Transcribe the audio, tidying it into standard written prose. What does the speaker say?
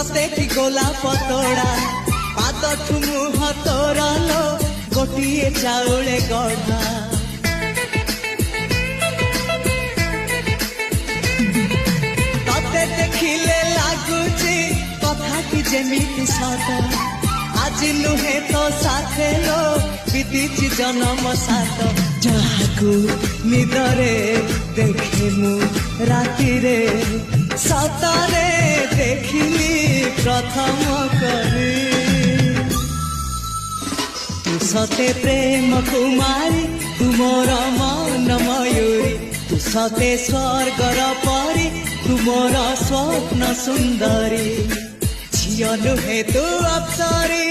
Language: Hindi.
सते कि गोलाप तोड़ा पाद ठुमुह तोरलो गोटिए चाउले गढ़ा तते देखिले लागुची कथा कि जेमिति सत आज नुहे तो साथे लो बीतीची जन्म सात जहाकू निदरे देखे मु राति रे सतरे देखिली प्रथम करी तू सते प्रेम कुमारी तुमर मन मयूरी तू सते स्वर्गर परी तुमर स्वप्न सुंदरी झियो नुहे तू अप्सरी